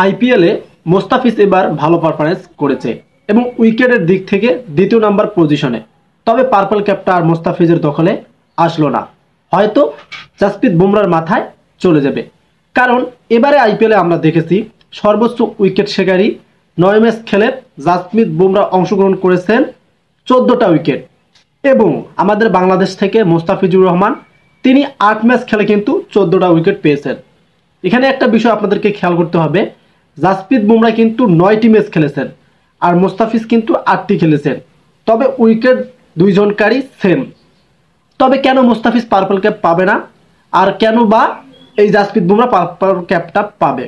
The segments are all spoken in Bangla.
আইপিএলে মোস্তাফিজ এবার ভালো পারফরমেন্স করেছে এবং উইকেটের দিক থেকে দ্বিতীয় নাম্বার পজিশনে। তবে পার্পল ক্যাপটা আর মোস্তাফিজের দখলে আসলো না, হয়তো জাসপ্রীত বুমরার মাথায় চলে যাবে। কারণ এবারে আইপিএলে আমরা দেখেছি সর্বোচ্চ উইকেট শিকারী 9 ম্যাচ খেলে জাসপ্রীত বুমরা অংশগ্রহণ করেছেন 14টা উইকেট, এবং আমাদের বাংলাদেশ থেকে মোস্তাফিজুর রহমান তিনি 8 ম্যাচ খেলে কিন্তু 14টা উইকেট পেয়েছেন। এখানে একটা বিষয় আপনাদেরকে খেয়াল করতে হবে, জাসপ্রীত বুমরা কিন্তু 9টি ম্যাচ খেলেছেন আর মোস্তাফিজ কিন্তু 8টি খেলেছেন, তবে উইকেট দুইজনকারই সেম। তবে কেন মোস্তাফিজ পার্পল ক্যাপ পাবে না আর কেন বা এই জাসপ্রীত বুমরা পার্পল ক্যাপটা পাবে,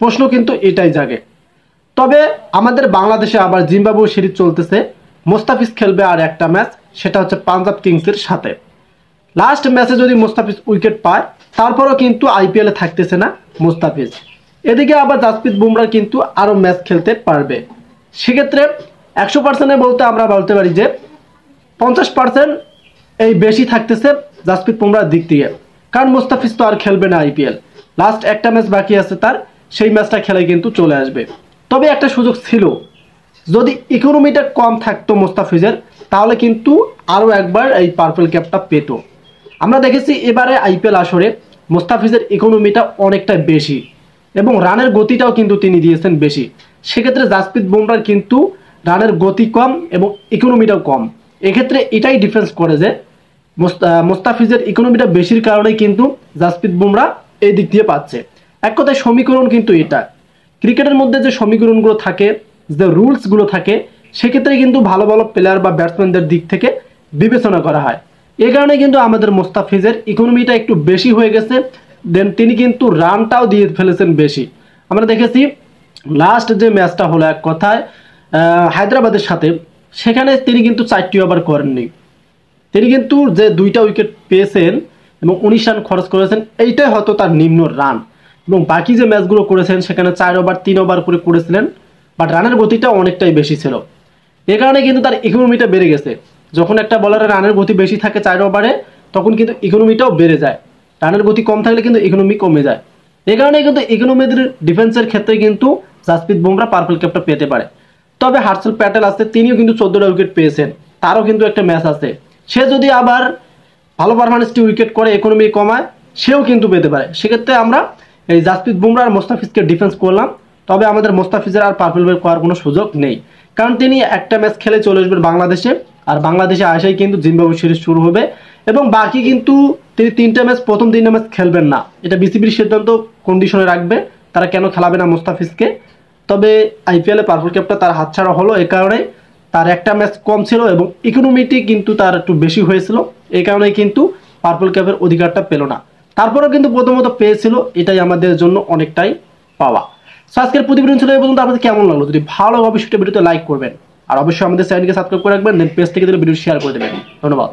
প্রশ্ন কিন্তু এটাই জাগে। তবে আমাদের বাংলাদেশে আবার জিম্বাবুয়ে সিরিজ চলতেছে, মোস্তাফিজ খেলবে আর একটা ম্যাচ, সেটা হচ্ছে পাঞ্জাব কিংসের সাথে। লাস্ট ম্যাচে যদি মোস্তাফিজ উইকেট পায় তারপরেও কিন্তু আইপিএলে থাকতেছে না মোস্তাফিজ। এদিকে আবার জাসপ্রীত বুমরা কিন্তু আরও ম্যাচ খেলতে পারবে। সেক্ষেত্রে 100% বলতে আমরা বলতে পারি যে 50% এই বেশি থাকতেছে জাসপ্রীত বুমরার দিক থেকে, কারণ মোস্তাফিজ তো আর খেলবে না আইপিএল। লাস্ট একটা ম্যাচ বাকি আছে তার, সেই ম্যাচটা খেলে কিন্তু চলে আসবে। তবে একটা সুযোগ ছিল, যদি ইকোনমিটা কম থাকতো মোস্তাফিজের তাহলে কিন্তু আরও একবার এই পার্পল ক্যাপটা পেত। আমরা দেখেছি এবারে আইপিএল আসরে মোস্তাফিজের ইকোনমিটা অনেকটা বেশি এবং রানের গতিটাও কিন্তু তিনি দিয়েছেন বেশি। সেক্ষেত্রে জাসপ্রীত বুমরার কিন্তু রানের গতি কম এবং ইকোনমিটাও কম। এক্ষেত্রে এটাই ডিফারেন্স করে যে মোস্তাফিজের ইকোনমিটা বেশির কারণেই কিন্তু জাসপ্রীত বুমরা এই দিক দিয়ে পাচ্ছে। এক কথায় সমীকরণ কিন্তু এটা, ক্রিকেটের মধ্যে যে সমীকরণগুলো থাকে, যে রুলসগুলো থাকে, সেক্ষেত্রে কিন্তু ভালো ভালো প্লেয়ার বা ব্যাটসম্যানদের দিক থেকে বিবেচনা করা হয়। এই কারণে কিন্তু আমাদের মোস্তাফিজের ইকোনমিটা একটু বেশি হয়ে গেছে, দেন তিনি কিন্তু রানটাও দিয়ে ফেলেছেন বেশি। আমরা দেখেছি লাস্ট যে ম্যাচটা হলো এক কথায় হায়দ্রাবাদের সাথে, সেখানে তিনি কিন্তু 4টি ওভার করেননি, তিনি কিন্তু যে 2টা উইকেট পেয়েছেন এবং 19 রান খরচ করেছেন, এইটাই হয়তো তার নিম্ন রান। এবং বাকি যে ম্যাচগুলো করেছেন সেখানে 4 ওভার 3 ওভার করে করেছিলেন, বাট রানের গতিটা অনেকটাই বেশি ছিল। এ কারণে কিন্তু তার ইকোনমিটা বেড়ে গেছে। যখন একটা বলারের রানের গতি বেশি থাকে 4 ওভারে, তখন কিন্তু ইকোনমিটাও বেড়ে যায়। রানের গতি কম থাকলে কিন্তু ইকোনমি কমে যায়। এই কারণে কিন্তু ইকোনমির ডিফেন্সের ক্ষেত্রে কিন্তু জাসপ্রীত বুমরা পার্পল ক্যাপটা পেতে পারে। তবে হার্ষল প্যাটেল আছে, তিনিও কিন্তু 14টা উইকেট পেয়েছেন, তারও কিন্তু একটা ম্যাচ আছে। সে যদি আবার ভালো পারফরমেন্সটি উইকেট করে ইকোনমি কমায়, সেও কিন্তু পেতে পারে। সেক্ষেত্রে আমরা এই জাসপ্রীত বুমরা আর মোস্তাফিজকে ডিফেন্স করলাম। তবে আমাদের মোস্তাফিজের আর পার্পল ক্যাপ পাওয়ার কোনো সুযোগ নেই, কারণ তিনি একটা ম্যাচ খেলে চলে আসবেন বাংলাদেশে, আর বাংলাদেশে আসাই কিন্তু জিম্বাবুয়ে সিরিজ শুরু হবে। এবং বাকি কিন্তু তিনি 3টা ম্যাচ, প্রথম 3টা ম্যাচ খেলবেন না, এটা বিসিবির সিদ্ধান্ত, কন্ডিশনে রাখবে তারা কেন খেলাবে না মোস্তাফিজকে। তবে আইপিএলে পার্পল ক্যাপটা তার হাতছাড়া হলো, এ কারণে তার একটা ম্যাচ কম ছিল এবং ইকোনমিটি কিন্তু তার একটু বেশি হয়েছিল, এই কারণে কিন্তু পার্পল ক্যাপের অধিকারটা পেল না। তারপরেও কিন্তু প্রথমত পেয়েছিল, এটাই আমাদের জন্য অনেকটাই পাওয়া। সো আজকের প্রতিবেদন ছিল এই পর্যন্ত। আপনাদের কেমন লাগলো? যদি ভালো অবশ্যই ভিডিওতে লাইক করবেন আর অবশ্যই আমাদের চ্যানেলকে সাবস্ক্রাইব করে রাখবেন, দেন পেজ থেকে ভিডিও শেয়ার করে দেবেন। ধন্যবাদ।